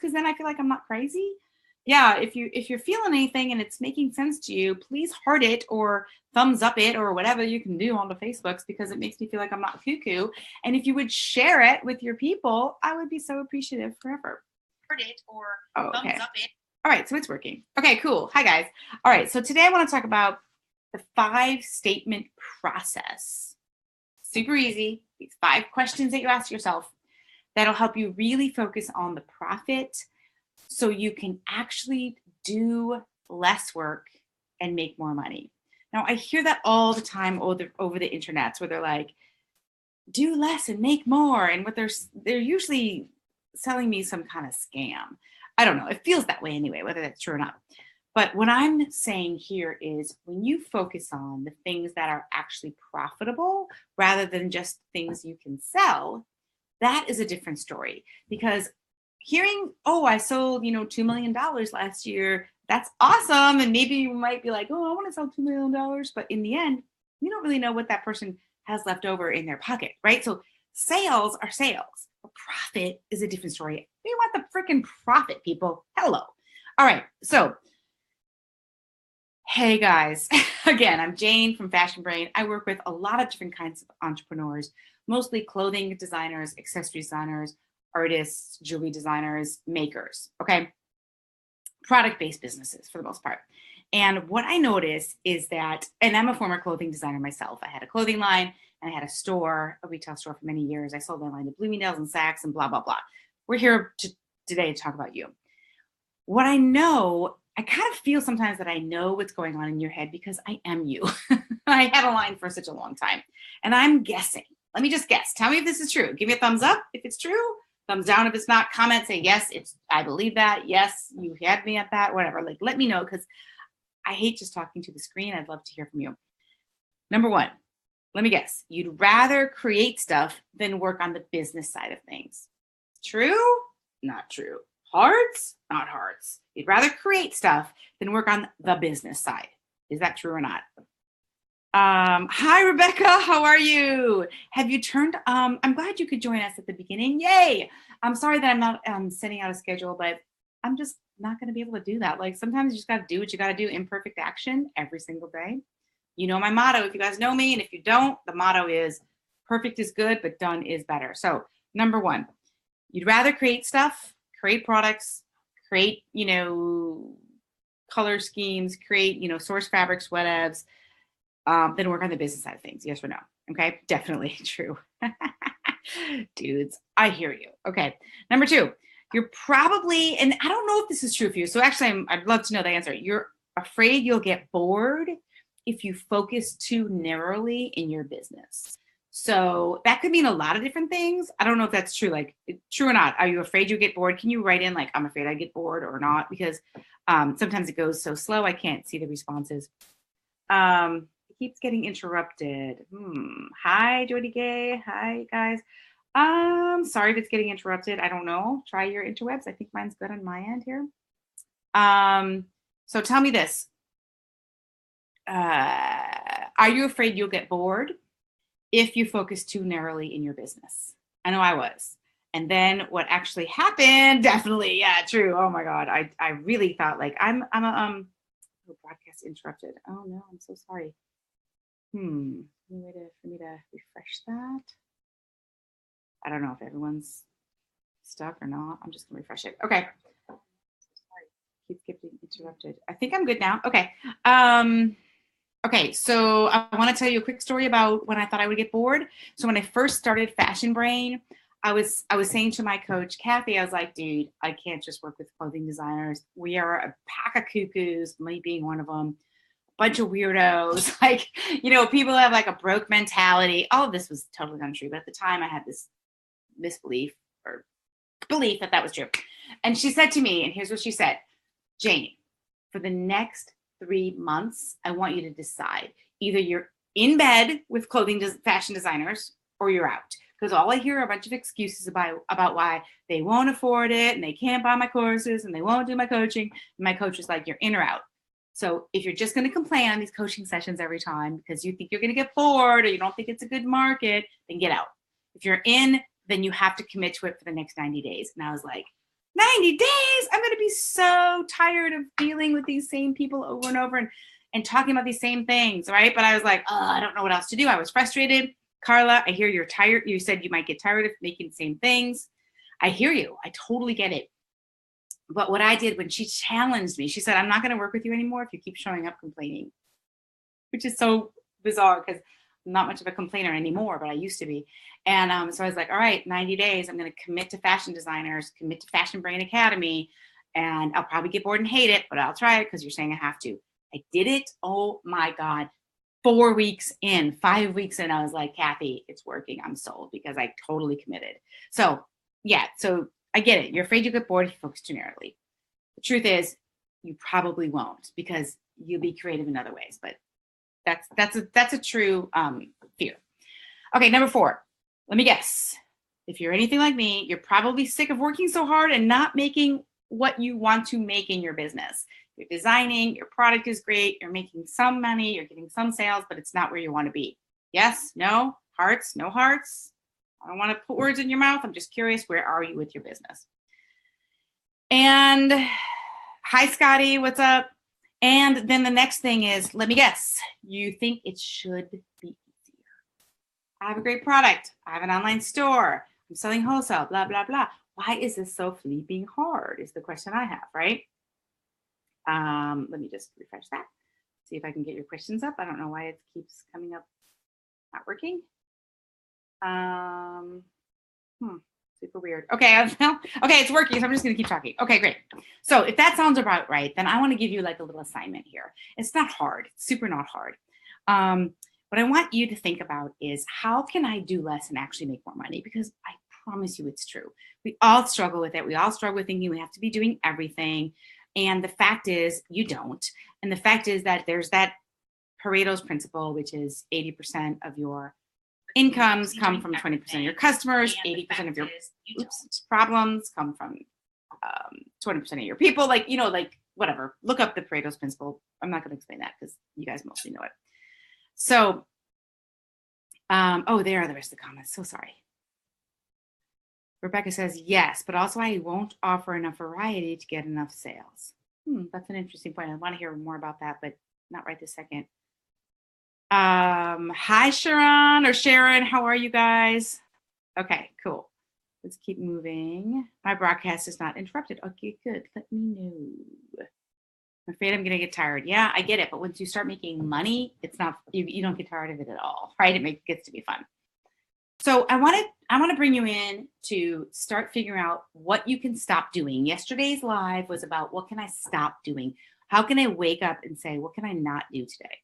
because then I feel like I'm not crazy. Yeah, if you're feeling anything and it's making sense to you, please heart it or thumbs up it or whatever you can do on the Facebooks, because it makes me feel like I'm not cuckoo. And if you would share it with your people, I would be so appreciative forever. Heart it or thumbs up it. All right, so it's working. Okay, cool. Hi guys. All right, so today I want to talk about the 5-statement process. Super easy. These 5 questions that you ask yourself that'll help you really focus on the profit, so you can actually do less work and make more money. Now, I hear that all the time over the internet, where they're like, do less and make more. And what they're usually selling me some kind of scam. I don't know. It feels that way anyway, whether that's true or not. But what I'm saying here is, when you focus on the things that are actually profitable rather than just things you can sell, that is a different story. Because hearing, oh, I sold, $2 million last year, that's awesome. And maybe you might be like, oh, I want to sell $2 million. But in the end, you don't really know what that person has left over in their pocket, right? So sales are sales. But profit is a different story. We want the freaking profit, people. Hello. All right. So, hey guys, again, I'm Jane from Fashion Brain. I work with a lot of different kinds of entrepreneurs, mostly clothing designers, accessory designers, artists, jewelry designers, makers, okay? Product-based businesses for the most part. And what I notice is that, and I'm a former clothing designer myself. I had a clothing line and I had a retail store for many years. I sold my line to Bloomingdale's and Saks and blah, blah, blah. We're here today to talk about you. What I know, I kind of feel sometimes that I know what's going on in your head, because I am you. I had a line for such a long time, and I'm guessing. Let me just guess. Tell me if this is true. Give me a thumbs up if it's true. Thumbs down if it's not. Comment, say, yes, I believe that. Yes, you had me at that, whatever. Like, let me know, because I hate just talking to the screen. I'd love to hear from you. Number 1, let me guess. You'd rather create stuff than work on the business side of things. True? Not true. Hearts? Not hearts. You'd rather create stuff than work on the business side. Is that true or not? Hi, Rebecca. How are you? Have you turned? I'm glad you could join us at the beginning. Yay. I'm sorry that I'm not sending out a schedule, but I'm just not going to be able to do that. Like, sometimes you just got to do what you got to do. Imperfect action every single day. You know my motto. If you guys know me, and if you don't, the motto is perfect is good, but done is better. So number 1, you'd rather create stuff, create products, create, color schemes, create, source fabrics, whatevs, than work on the business side of things. Yes or no? Okay, definitely true. Dudes, I hear you. Okay, number 2, you're probably, and I don't know if this is true for you, so actually I'd love to know the answer. You're afraid you'll get bored if you focus too narrowly in your business. So that could mean a lot of different things. I don't know if that's true. Like, true or not? Are you afraid you get bored? Can you write in like, I'm afraid I get bored, or not? Because sometimes it goes so slow, I can't see the responses. It keeps getting interrupted. Hi, Jody Gay. Hi, guys. Sorry if it's getting interrupted. I don't know. Try your interwebs. I think mine's good on my end here. So tell me this. Are you afraid you'll get bored if you focus too narrowly in your business? I know I was. And then what actually happened, definitely, yeah, true. Oh my God. I really thought like I'm a broadcast interrupted. Oh no, I'm so sorry. Any way for me to refresh that? I don't know if everyone's stuck or not. I'm just gonna refresh it. Okay. Sorry, keeps getting interrupted. I think I'm good now. Okay. Okay, so I want to tell you a quick story about when I thought I would get bored. So when I first started Fashion Brain, I was saying to my coach, Kathy, I was like, dude, I can't just work with clothing designers. We are a pack of cuckoos, me being one of them, a bunch of weirdos. Like, people have like a broke mentality. All of this was totally untrue. But at the time I had this misbelief or belief that was true. And she said to me, and here's what she said, Jane, for the next 3 months, I want you to decide. Either you're in bed with fashion designers, or you're out. Because all I hear are a bunch of excuses about why they won't afford it, and they can't buy my courses, and they won't do my coaching. And my coach is like, you're in or out. So if you're just going to complain on these coaching sessions every time because you think you're going to get bored or you don't think it's a good market, then get out. If you're in, then you have to commit to it for the next 90 days. And I was like, 90 days. I'm going to be so tired of dealing with these same people over and over and talking about these same things, right? But I was like, oh, I don't know what else to do. I was frustrated. Carla, I hear you're tired. You said you might get tired of making the same things. I hear you. I totally get it. But what I did when she challenged me, she said, I'm not going to work with you anymore if you keep showing up complaining, which is so bizarre because I'm not much of a complainer anymore, but I used to be. And so I was like, all right, 90 days, I'm going to commit to fashion designers, commit to Fashion Brain Academy, and I'll probably get bored and hate it, but I'll try it because you're saying I have to. I did it. Oh my God. 4 weeks in, 5 weeks in, I was like, Kathy, it's working. I'm sold because I totally committed. So yeah, so I get it. You're afraid you get bored if you focus too narrowly. The truth is you probably won't because you'll be creative in other ways, but that's a true fear. Okay, number 4. Let me guess. If you're anything like me, you're probably sick of working so hard and not making what you want to make in your business. You're designing, your product is great, you're making some money, you're getting some sales, but it's not where you want to be. Yes, no, hearts, no hearts. I don't want to put words in your mouth. I'm just curious, where are you with your business? And hi, Scotty, what's up? And then the next thing is, let me guess, you think it should be easier. I have a great product. I have an online store. I'm selling wholesale, blah, blah, blah. Why is this so flipping hard is the question I have, right? Let me just refresh that. See if I can get your questions up. I don't know why it keeps coming up, not working. Super weird. Okay, okay, it's working, so I'm just gonna keep talking. Okay, great. So if that sounds about right, then I want to give you like a little assignment here. It's not hard, it's super not hard. What I want you to think about is how can I do less and actually make more money? Because I promise you it's true. We all struggle with it. We all struggle with thinking we have to be doing everything. And the fact is you don't. And the fact is that there's that Pareto's principle, which is 80% of your incomes come from 20% of your customers, 80% of your problems come from 20% of your people. Like, you know, like whatever, look up the Pareto's principle. I'm not going to explain that because you guys mostly know it. So, oh, there are the rest of the comments. So sorry. Rebecca says, yes, but also I won't offer enough variety to get enough sales. That's an interesting point. I want to hear more about that, but not right this second. Hi, Sharon or Sharon. How are you guys? Okay, cool. Let's keep moving. My broadcast is not interrupted. Okay, good. Let me know. I'm afraid I'm going to get tired. Yeah, I get it. But once you start making money, it's not, you don't get tired of it at all, right? It gets to be fun. So I want to bring you in to start figuring out what you can stop doing. Yesterday's live was about what can I stop doing? How can I wake up and say, what can I not do today?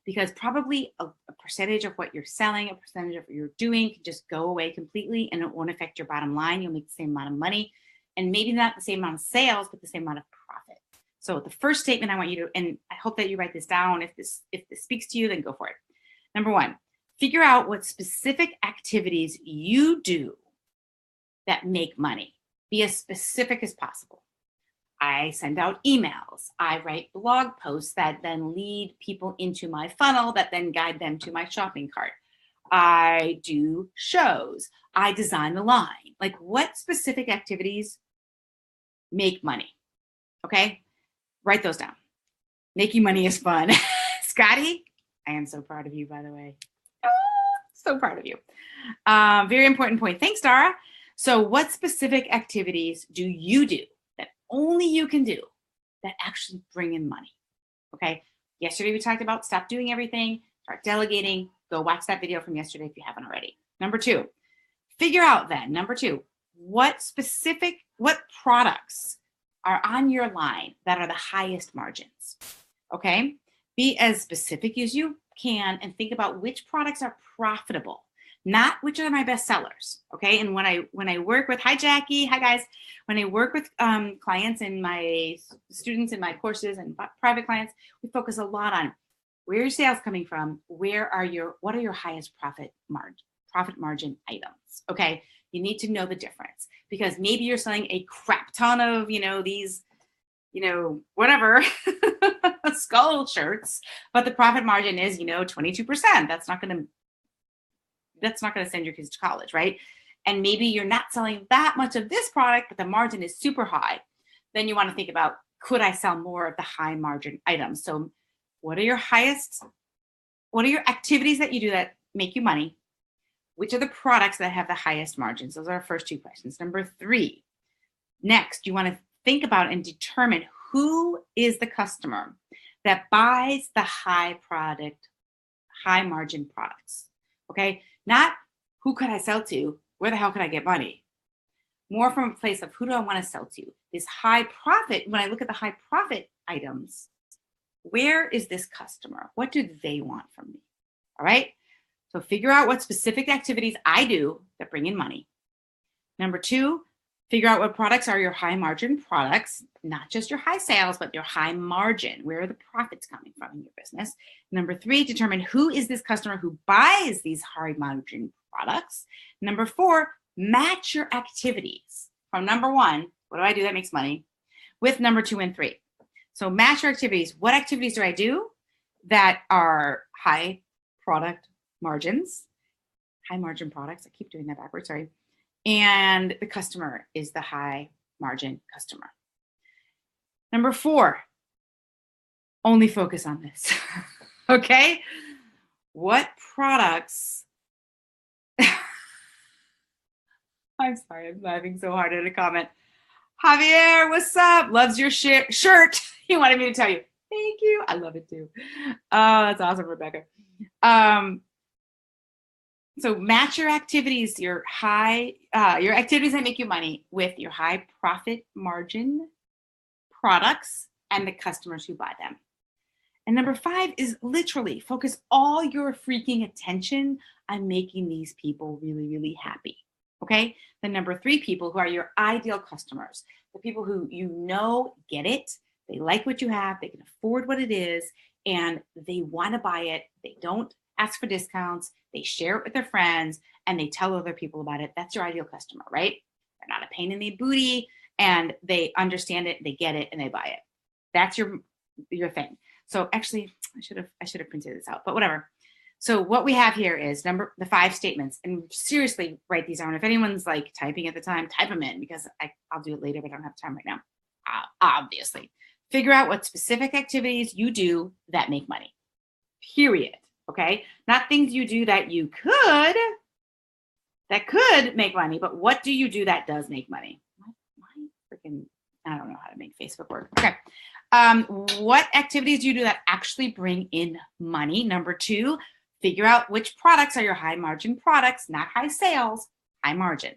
Because probably a percentage of what you're selling, a percentage of what you're doing can just go away completely and it won't affect your bottom line. You'll make the same amount of money and maybe not the same amount of sales, but the same amount of profit. So the first statement I want you to, and I hope that you write this down. If this speaks to you, then go for it. Number 1, figure out what specific activities you do that make money. Be as specific as possible. I send out emails. I write blog posts that then lead people into my funnel that then guide them to my shopping cart. I do shows. I design the line. Like, what specific activities make money? Okay, write those down. Making money is fun. Scotty, I am so proud of you, by the way. So proud of you. Very important point. Thanks, Dara. So what specific activities do you do that only you can do that actually bring in money? Okay. Yesterday we talked about stop doing everything, start delegating. Go watch that video from yesterday if you haven't already. Number 2, figure out then, number 2, what products are on your line that are the highest margins. Okay. Be as specific as you can and think about which products are profitable, not which are my best sellers. Okay. And when I work with, hi Jackie, hi guys, when I work with clients and my students in my courses and private clients, we focus a lot on where your sales coming from, what are your highest profit margin items. Okay. You need to know the difference because maybe you're selling a crap ton of, these, whatever skull shirts, but the profit margin is, 22%. That's not going to send your kids to college, right? and maybe you're not selling that much of this product, but the margin is super high, then you want to think about, could I sell more of the high margin items? So what are your activities that you do that make you money? Which are the products that have the highest margins? Those are our first two questions. Number 3, next, you want to think about and determine who is the customer that buys the high margin products. Okay, not who could I sell to, where the hell could I get money? More from a place of, who do I want to sell to? This high profit, when I look at the high profit items, where is this customer? What do they want from me? All right, so figure out what specific activities I do that bring in money. Number 2, figure out what products are your high margin products, not just your high sales, but your high margin. Where are the profits coming from in your business? Number 3, determine who is this customer who buys these high margin products. Number 4, match your activities from number 1, what do I do that makes money, with number 2 and 3. So match your activities. What activities do I do that are high product margins, high margin products? I keep doing that backwards, sorry. And the customer is the high margin customer. Number 4, only focus on this. Okay? What products? I'm sorry, I'm laughing so hard at a comment. Javier, what's up? Loves your shirt. He wanted me to tell you. Thank you. I love it too. That's awesome, Rebecca. So match your activities, your activities that make you money, with your high profit margin products and the customers who buy them. And number 5 is literally focus all your freaking attention on making these people really, really happy. Okay. The number 3 people who are your ideal customers, the people who get it, they like what you have, they can afford what it is, and they want to buy it. They don't ask for discounts, they share it with their friends, and they tell other people about it. That's your ideal customer, right? They're not a pain in the booty, and they understand it, they get it, and they buy it. That's your thing. So actually, I should have printed this out, but whatever. So what we have here is the 5 statements, and seriously write these down. If anyone's like typing at the time, type them in, because I'll do it later, but I don't have time right now. Obviously, figure out what specific activities you do that make money, period. Okay, not things you do that could make money, but what do you do that does make money? I don't know how to make Facebook work. Okay. What activities do you do that actually bring in money? Number 2, figure out which products are your high margin products, not high sales, high margin.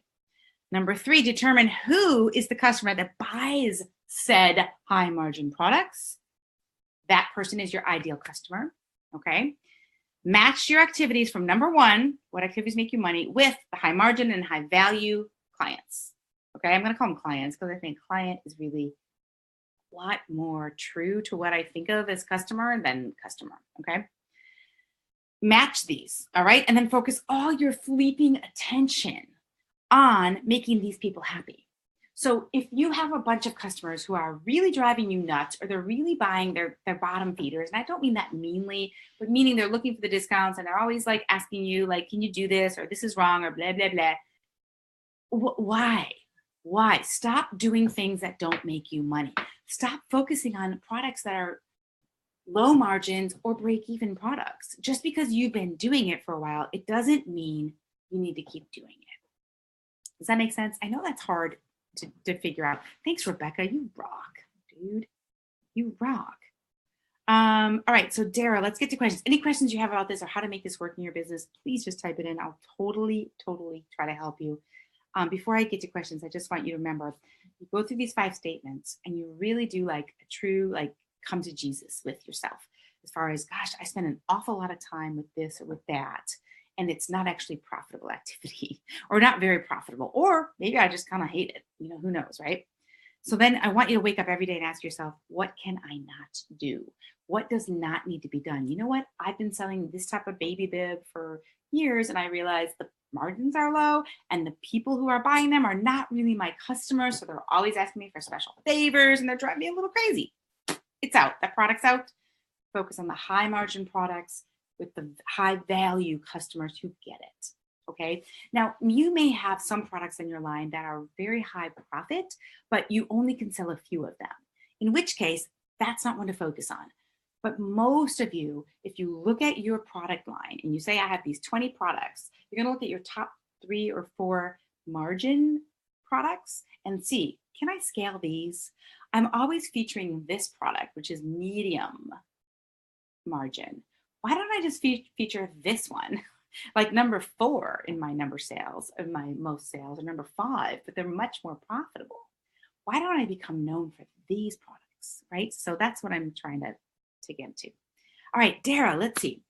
Number 3, determine who is the customer that buys said high margin products. That person is your ideal customer. Okay. Match your activities from number 1, what activities make you money, with the high margin and high value clients. Okay. I'm going to call them clients because I think client is really a lot more true to what I think of as customer than customer. Okay. Match these. All right. And then focus all your fleeting attention on making these people happy. So if you have a bunch of customers who are really driving you nuts, or they're really buying their bottom feeders, and I don't mean that meanly, but meaning they're looking for the discounts and they're always like asking you, like, can you do this, or this is wrong, or blah, blah, blah. Why? Stop doing things that don't make you money. Stop focusing on products that are low margins or break-even products. Just because you've been doing it for a while, it doesn't mean you need to keep doing it. Does that make sense? I know that's hard to figure out. Thanks, Rebecca. You rock, dude. You rock. All right. So Dara, let's get to questions. Any questions you have about this or how to make this work in your business, please just type it in. I'll totally try to help you. Before I get to questions, I just want you to remember, you go through these 5 statements and you really do like a true, come to Jesus with yourself. As far as, gosh, I spend an awful lot of time with this or with that, and it's not actually profitable activity, or not very profitable, or maybe I just kind of hate it. Who knows, right? So then I want you to wake up every day and ask yourself, what can I not do? What does not need to be done? You know what? I've been selling this type of baby bib for years, and I realized the margins are low, and the people who are buying them are not really my customers. So they're always asking me for special favors, and they're driving me a little crazy. It's out. That product's out. Focus on the high margin products with the high value customers who get it. Okay. Now, you may have some products in your line that are very high profit, but you only can sell a few of them, in which case, that's not one to focus on. But most of you, if you look at your product line and you say, I have these 20 products, you're going to look at your top 3 or 4 margin products and see, can I scale these? I'm always featuring this product, which is medium margin. Why don't I just feature this one? Like number 4 in my number sales, of my most sales, or number 5, but they're much more profitable. Why don't I become known for these products, right? So that's what I'm trying to get to. All right, Dara, let's see.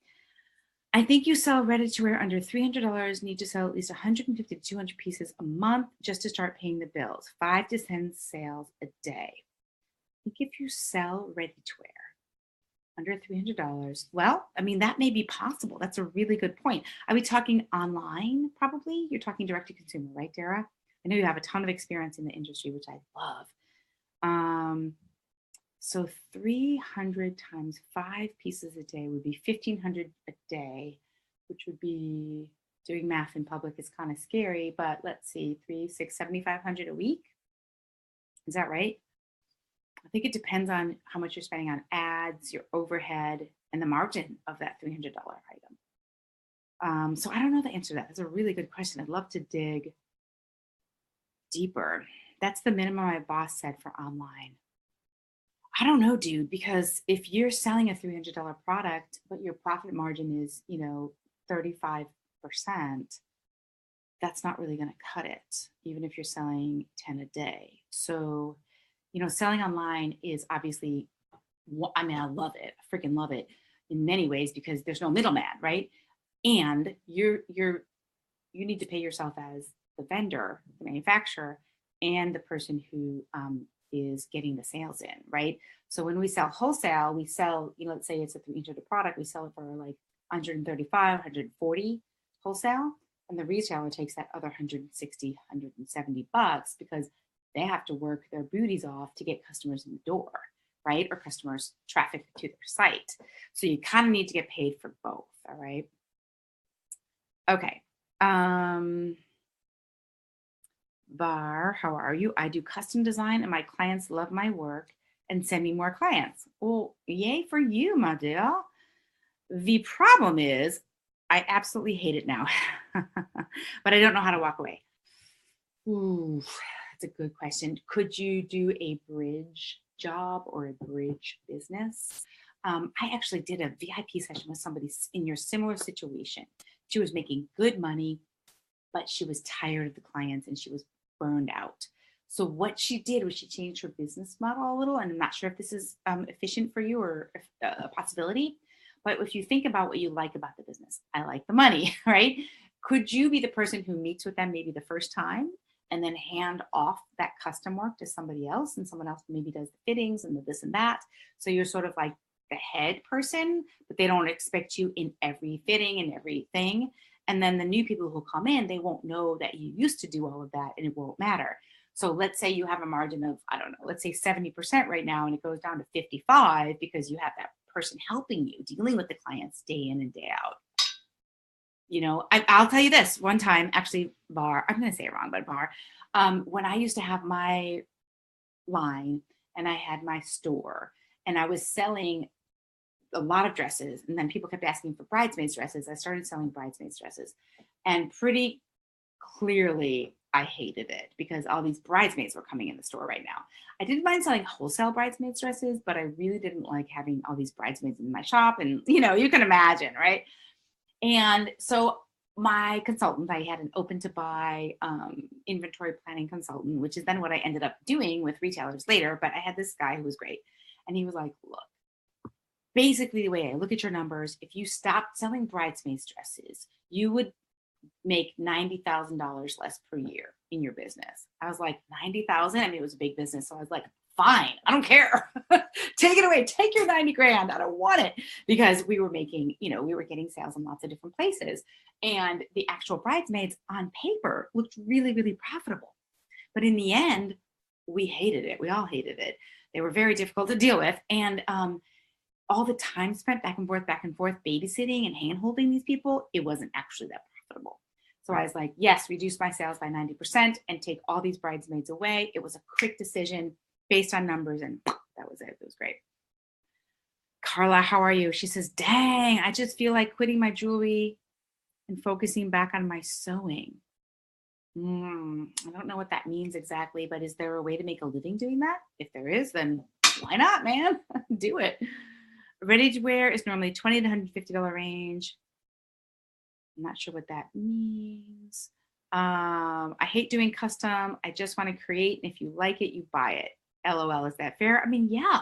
I think you sell ready to wear under $300, need to sell at least 150 to 200 pieces a month just to start paying the bills, 5 to 10 sales a day. I think if you sell ready to wear under $300, well, I mean, that may be possible. That's a really good point. Are we talking online? Probably. You're talking direct to consumer, right, Dara? I know you have a ton of experience in the industry, which I love. So 300 times 5 pieces a day would be 1,500 a day, which would be, doing math in public is kind of scary, but let's see, 3, 6, 7,500 a week. Is that right? I think it depends on how much you're spending on ads, your overhead, and the margin of that $300 item. So I don't know the answer to that. That's a really good question. I'd love to dig deeper. That's the minimum my boss said for online. I don't know, dude, because if you're selling a $300 product, but your profit margin is, 35%, that's not really going to cut it, even if you're selling 10 a day. So, selling online is obviously, I mean, I love it. I freaking love it in many ways because there's no middleman, right? And you need to pay yourself as the vendor, the manufacturer, and the person who is getting the sales in, right? So when we sell wholesale, we sell, let's say it's a $300 product, we sell it for like 135, 140 wholesale, and the retailer takes that other 160, 170 bucks because they have to work their booties off to get customers in the door, right? Or customers traffic to their site. So you kind of need to get paid for both, all right? Okay. Bar, how are you? I do custom design and my clients love my work and send me more clients. Well, yay for you, my dear. The problem is I absolutely hate it now, but I don't know how to walk away. Ooh, that's a good question. Could you do a bridge job or a bridge business? I actually did a VIP session with somebody in your similar situation. She was making good money, but she was tired of the clients and she was burned out. So what she did was she changed her business model a little, and I'm not sure if this is efficient for you or a possibility, but if you think about what you like about the business, I like the money, right? Could you be the person who meets with them maybe the first time and then hand off that custom work to somebody else, and someone else maybe does the fittings and the this and that? So you're sort of like the head person, but they don't expect you in every fitting and everything. And then the new people who come in, they won't know that you used to do all of that and it won't matter. So let's say you have a margin of, I don't know, let's say 70% right now, and it goes down to 55 because you have that person helping you, dealing with the clients day in and day out. I'll tell you this one time, actually, Bar, I'm going to say it wrong, but Bar, when I used to have my line and I had my store and I was selling a lot of dresses, and then people kept asking for bridesmaids dresses, I started selling bridesmaids dresses. And pretty clearly, I hated it because all these bridesmaids were coming in the store right now. I didn't mind selling wholesale bridesmaids dresses, but I really didn't like having all these bridesmaids in my shop. And, you can imagine, right? And so my consultant, I had an open to buy inventory planning consultant, which is then what I ended up doing with retailers later. But I had this guy who was great. And he was like, look, basically the way I look at your numbers, if you stopped selling bridesmaids dresses, you would make $90,000 less per year in your business. I was like, 90,000? I mean, it was a big business. So I was like, fine, I don't care. Take it away. Take your 90 grand. I don't want it, because we were making, we were getting sales in lots of different places. And the actual bridesmaids on paper looked really, really profitable. But in the end, we hated it. We all hated it. They were very difficult to deal with. And all the time spent back and forth, babysitting and hand holding these people, it wasn't actually that profitable. So I was like, yes, reduce my sales by 90% and take all these bridesmaids away. It was a quick decision based on numbers, and that was it. It was great. Carla, how are you? She says, dang, I just feel like quitting my jewelry and focusing back on my sewing. I don't know what that means exactly, but is there a way to make a living doing that? If there is, then why not, man? Do it. Ready to wear is normally $20 to $150 range. I'm not sure what that means. I hate doing custom. I just want to create, and if you like it, you buy it. LOL, is that fair? I mean, yeah.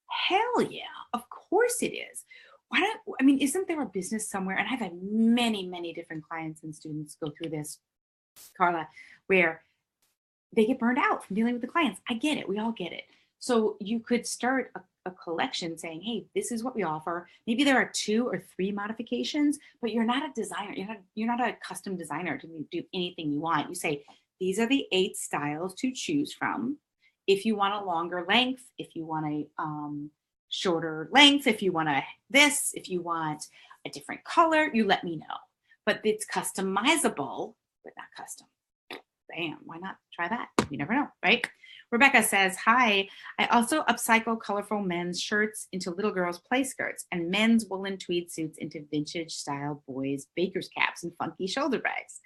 Hell yeah. Of course it is. Isn't there a business somewhere? And I've had many, many different clients and students go through this, Carla, where they get burned out from dealing with the clients. I get it. We all get it. So you could start a collection saying, hey, this is what we offer. Maybe there are 2 or 3 modifications, but you're not a designer. You're not a custom designer to do anything you want. You say, these are the 8 styles to choose from. If you want a longer length, if you want a shorter length, if you want if you want a different color, you let me know. But it's customizable, but not custom. Bam, why not try that? You never know, right? Rebecca says, hi, I also upcycle colorful men's shirts into little girls' play skirts and men's woolen tweed suits into vintage style boys' baker's caps and funky shoulder bags.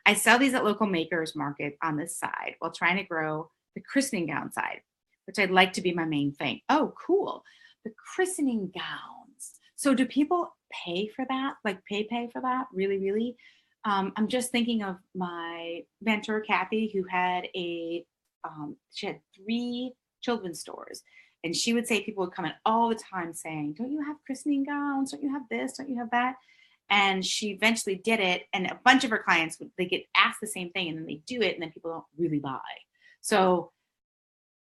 I sell these at local makers market on this side while trying to grow the christening gown side, which I'd like to be my main thing. Oh, cool. The christening gowns. So do people pay for that? Like pay for that? Really, really? I'm just thinking of my mentor, Kathy, who had she had 3 children's stores. And she would say people would come in all the time saying, don't you have christening gowns? Don't you have this? Don't you have that? And she eventually did it. And a bunch of her clients, they get asked the same thing and then they do it and then people don't really buy. So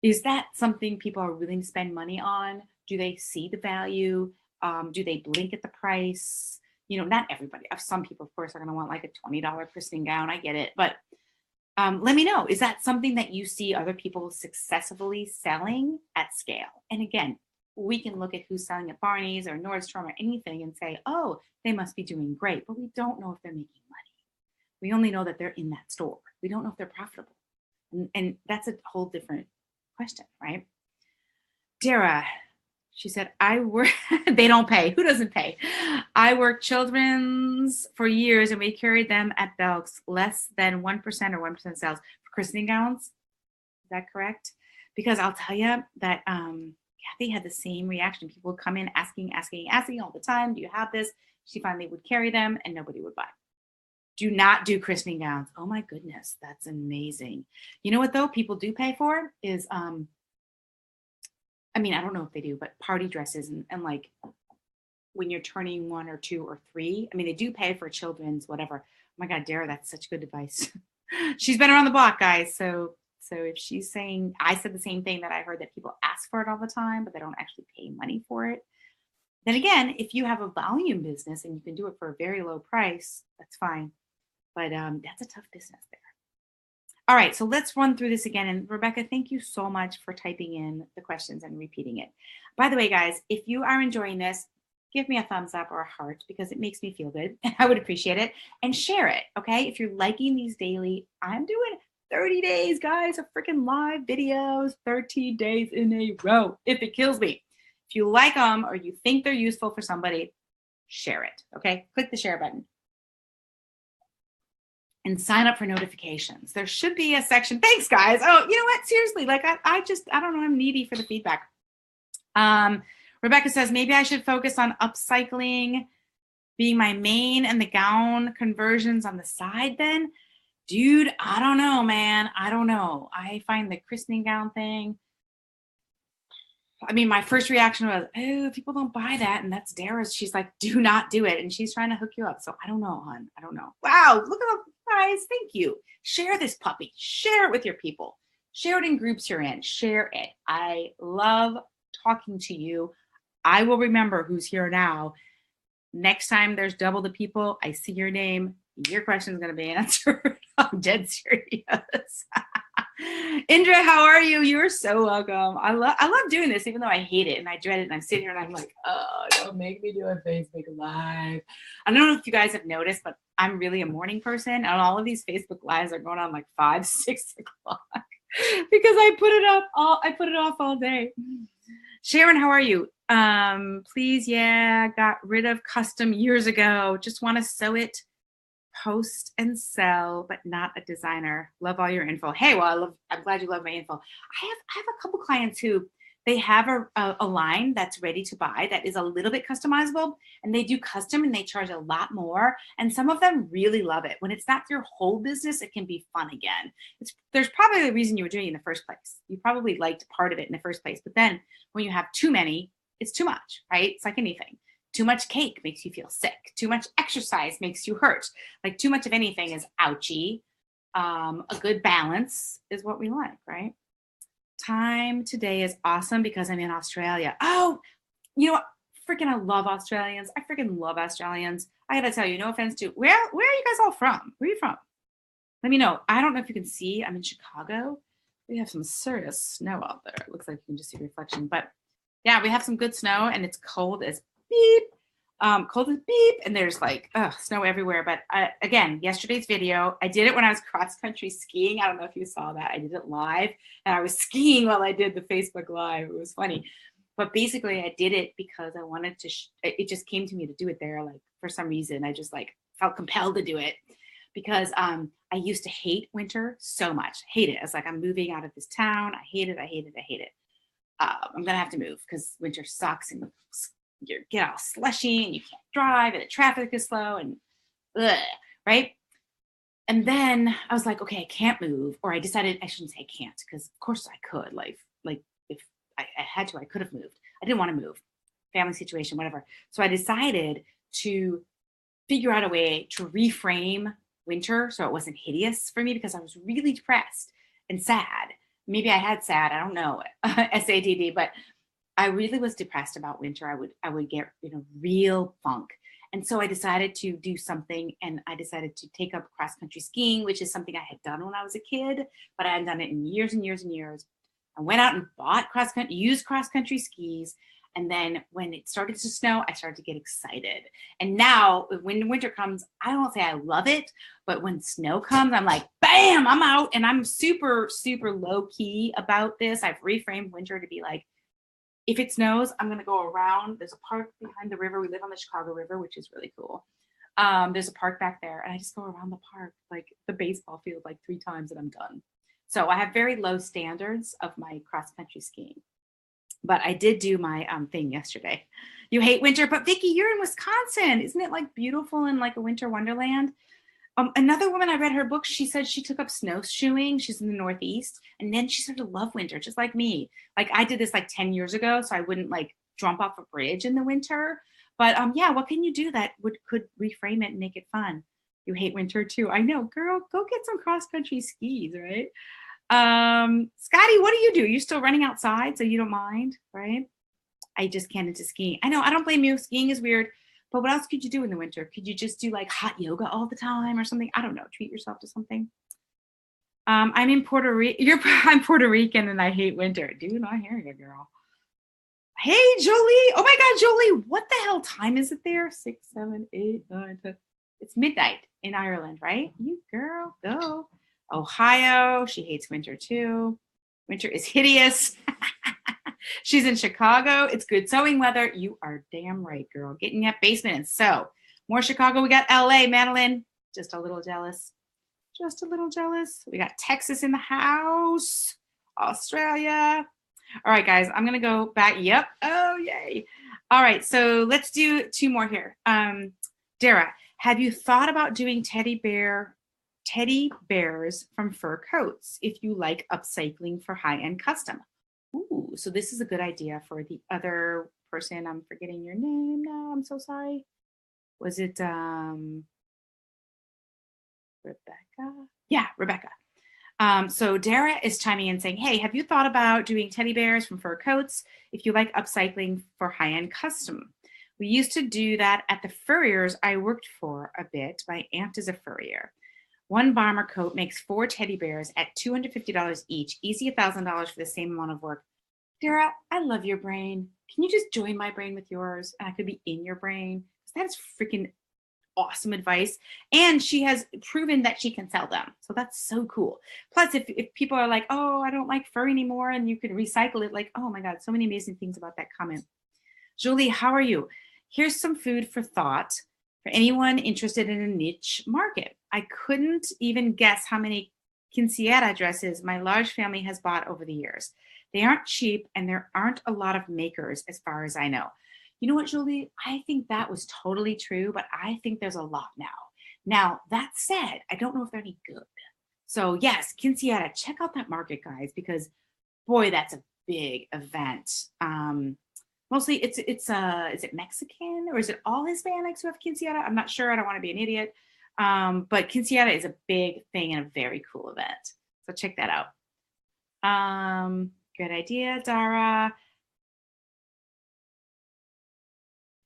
is that something people are willing to spend money on? Do they see the value? Do they blink at the price? Not everybody. Some people, of course, are going to want like a $20 christening gown. I get it. But let me know. Is that something that you see other people successfully selling at scale? And again, we can look at who's selling at Barney's or Nordstrom or anything and say, oh, they must be doing great. But we don't know if they're making money. We only know that they're in that store. We don't know if they're profitable. And that's a whole different question, right? Dara, she said, they don't pay. Who doesn't pay? I worked children's for years and we carried them at Belk's, less than 1% or 1% sales for christening gowns. Is that correct? Because I'll tell you that Kathy had the same reaction. People would come in asking all the time, do you have this? She finally would carry them and nobody would buy. Do not do christening gowns. Oh my goodness, that's amazing. You know what though? People do pay for is, I don't know if they do, but party dresses and like when you're turning 1 or 2 or 3, they do pay for children's whatever. Oh my God, Dara, that's such good advice. She's been around the block, guys. So if she's saying, I said the same thing that I heard that people ask for it all the time, but they don't actually pay money for it. Then again, if you have a volume business and you can do it for a very low price, that's fine. But that's a tough business there. All right, so let's run through this again. And Rebecca, thank you so much for typing in the questions and repeating it. By the way, guys, if you are enjoying this, give me a thumbs up or a heart because it makes me feel good. I would appreciate it. And share it, okay? If you're liking these daily, I'm doing 30 days, guys, of freaking live videos, 13 days in a row, if it kills me. If you like them or you think they're useful for somebody, share it, okay? Click the share button. And sign up for notifications. There should be a section. Thanks, guys. Oh, you know what? Seriously, like I don't know. I'm needy for the feedback. Rebecca says, maybe I should focus on upcycling being my main and the gown conversions on the side then. Dude, I don't know, man. I don't know. I find the christening gown thing. My first reaction was, oh, people don't buy that. And that's Dara's. She's like, do not do it. And she's trying to hook you up. So I don't know, hon. I don't know. Wow. Look at the guys. Thank you. Share this puppy. Share it with your people. Share it in groups you're in. Share it. I love talking to you. I will remember who's here now. Next time there's double the people, I see your name. Your question is going to be answered. I'm dead serious. Indra, how are you? You're so welcome. I love doing this, even though I hate it and I dread it. And I'm sitting here and I'm like, oh, don't make me do a Facebook Live. I don't know if you guys have noticed, but I'm really a morning person, and all of these Facebook Lives are going on like 5, 6 o'clock because I put it off all day. Sharon, how are you? Please, yeah, got rid of custom years ago. Just want to sew it, post and sell, but not a designer. Love all your info. Hey, well, I'm glad you love my info. I have a couple clients who they have a line that's ready to buy that is a little bit customizable, and they do custom and they charge a lot more. And some of them really love it. When it's not your whole business, it can be fun again. There's probably a reason you were doing it in the first place. You probably liked part of it in the first place, but then when you have too many, it's too much, right? It's like anything. Too much cake makes you feel sick. Too much exercise makes you hurt. Like too much of anything is ouchy. A good balance is what we like, right? Time today is awesome because I'm in Australia. Oh, you know what? Freaking I love Australians. I freaking love Australians. I gotta tell you, no offense to, where are you guys all from? Where are you from? Let me know. I don't know if you can see. I'm in Chicago. We have some serious snow out there. It looks like you can just see reflection. But yeah, we have some good snow and it's cold as beep. Cold as beep. And there's like snow everywhere. But again, yesterday's video, I did it when I was cross country skiing. I don't know if you saw that. I did it live and I was skiing while I did the Facebook Live. It was funny. But basically I did it because I wanted to, it just came to me to do it there. Like for some reason, I just like felt compelled to do it because I used to hate winter so much. Hate it. It's like I'm moving out of this town. I hate it. I hate it. I hate it. I'm gonna have to move because winter sucks and you get all slushy and you can't drive and the traffic is slow and right? And then I was like, okay, I can't move. Or I decided I shouldn't say I can't because of course I could. Like if I had to, I could have moved. I didn't want to move. Family situation, whatever. So I decided to figure out a way to reframe winter so it wasn't hideous for me because I was really depressed and sad. Maybe I had SAD, I don't know, SADD, but I really was depressed about winter. I would get real funk. And so I decided to do something, and I decided to take up cross country skiing, which is something I had done when I was a kid, but I hadn't done it in years and years and years. I went out and bought used cross country skis. And then when it started to snow, I started to get excited. And now when winter comes, I don't say I love it, but when snow comes, I'm like, bam, I'm out. And I'm super, super low key about this. I've reframed winter to be like, if it snows, I'm going to go around. There's a park behind the river. We live on the Chicago River, which is really cool. There's a park back there. And I just go around the park, like the baseball field, like 3 times and I'm done. So I have very low standards of my cross country skiing. But I did do my thing yesterday. You hate winter, but Vicki, you're in Wisconsin. Isn't it like beautiful and like a winter wonderland? Another woman, I read her book, she said she took up snowshoeing. She's in the Northeast. And then she started to love winter, just like me. Like I did this like 10 years ago, so I wouldn't like jump off a bridge in the winter. But yeah, what can you do that could reframe it and make it fun? You hate winter too. I know, girl, go get some cross-country skis, right? Scotty, what do? You still running outside so you don't mind, right? I just can't into skiing. I know, I don't blame you. Skiing is weird, but what else could you do in the winter? Could you just do like hot yoga all the time or something? I don't know, treat yourself to something. I'm in Puerto Rico. I'm Puerto Rican and I hate winter. Dude, I hear you, girl. Hey, Jolie. Oh my God, Jolie, what the hell time is it there? 6, 7, 8, 9, 10. It's midnight in Ireland, right? You girl, go. Ohio, she hates winter too. Winter is hideous. She's in Chicago. It's good sewing weather. You are damn right, girl. Get in that basement and sew. More Chicago. We got LA, Madeline. Just a little jealous. Just a little jealous. We got Texas in the house. Australia. All right, guys. I'm going to go back. Yep. Oh, yay. All right. So let's do 2 more here. Dara, have you thought about doing teddy bears from fur coats if you like upcycling for high-end custom? Ooh, so this is a good idea for the other person. I'm forgetting your name now. I'm so sorry. Was it Rebecca? Yeah, Rebecca. So Dara is chiming in saying, hey, have you thought about doing teddy bears from fur coats if you like upcycling for high-end custom? We used to do that at the furriers I worked for a bit. My aunt is a furrier. One bomber coat makes 4 teddy bears at $250 each. Easy $1,000 for the same amount of work. Dara, I love your brain. Can you just join my brain with yours? And I could be in your brain. That is freaking awesome advice. And she has proven that she can sell them. So that's so cool. Plus, if people are like, oh, I don't like fur anymore, and you can recycle it, like, oh my God, so many amazing things about that comment. Julie, how are you? Here's some food for thought for anyone interested in a niche market. I couldn't even guess how many quinceañera dresses my large family has bought over the years. They aren't cheap, and there aren't a lot of makers as far as I know. You know what, Julie? I think that was totally true, but I think there's a lot now. Now, that said, I don't know if they're any good. So yes, quinceañera, check out that market, guys, because boy, that's a big event. Mostly it's is it Mexican or is it all Hispanics who have quinceañera? I'm not sure. I don't want to be an idiot. But quinceañera is a big thing and a very cool event. So check that out. Good idea, Dara.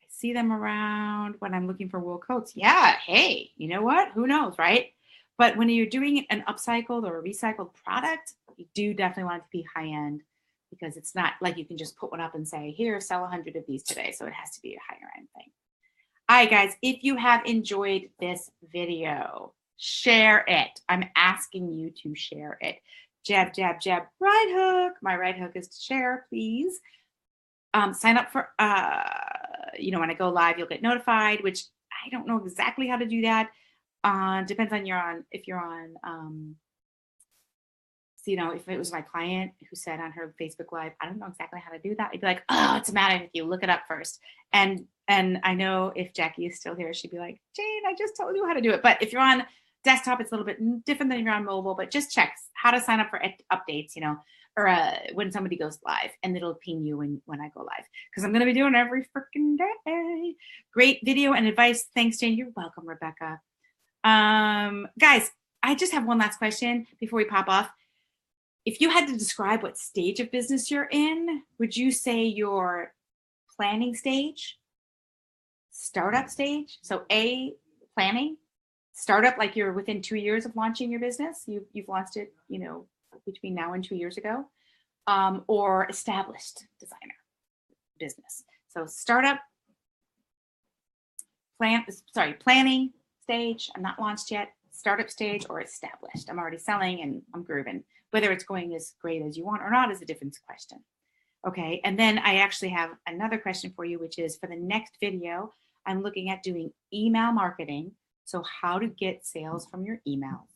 I see them around when I'm looking for wool coats. Yeah, hey, you know what? Who knows, right? But when you're doing an upcycled or a recycled product, you do definitely want it to be high end, because it's not like you can just put one up and say, here, sell 100 of these today. So it has to be a higher end thing. All right, guys, if you have enjoyed this video, share it. I'm asking you to share it. Jab, jab, jab, right hook. My right hook is to share, please. Sign up for, when I go live, you'll get notified, which I don't know exactly how to do that. Depends on if you're on, if it was my client who said on her Facebook Live, I don't know exactly how to do that. I'd be like, oh, what's the matter with you? Look it up first. And I know if Jackie is still here, she'd be like, Jane, I just told you how to do it. But if you're on desktop, it's a little bit different than if you're on mobile, but just check how to sign up for updates, or when somebody goes live, and it'll ping you when I go live, because I'm going to be doing it every freaking day. Great video and advice. Thanks, Jane. You're welcome, Rebecca. Guys, I just have one last question before we pop off. If you had to describe what stage of business you're in, would you say you're planning stage, startup stage? So A, planning, startup, like you're within 2 years of launching your business. You've launched it, between now and 2 years ago, or established designer business. So startup, planning stage. I'm not launched yet. Startup stage or established. I'm already selling and I'm grooving. Whether it's going as great as you want or not is a different question. Okay, and then I actually have another question for you, which is for the next video, I'm looking at doing email marketing. So how to get sales from your emails.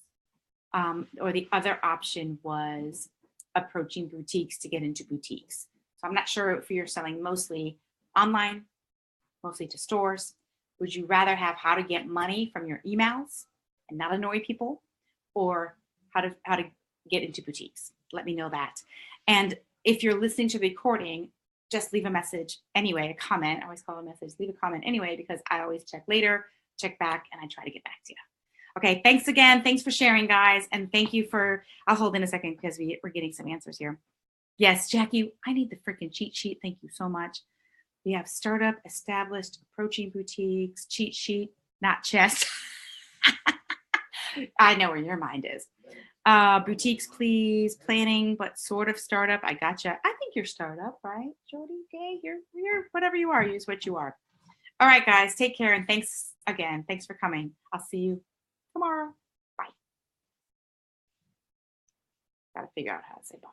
Or the other option was approaching boutiques to get into boutiques. So I'm not sure if you're selling mostly online, mostly to stores. Would you rather have how to get money from your emails and not annoy people, or how to get into boutiques? Let me know that. And if you're listening to the recording, just leave a message anyway, a comment. I always call a message, leave a comment anyway, because I always check later, check back, and I try to get back to you. Okay, thanks again. Thanks for sharing, guys. And thank you for, I'll hold in a second because we're getting some answers here. Yes, Jackie, I need the freaking cheat sheet. Thank you so much. We have startup, established, approaching boutiques, cheat sheet, not chest. I know where your mind is. Boutiques, please. Planning, but sort of startup. I gotcha. I think you're startup, right, Jody? Okay, you're whatever you are. Use what you are. All right, guys. Take care, and thanks again. Thanks for coming. I'll see you tomorrow. Bye. Got to figure out how to say bye.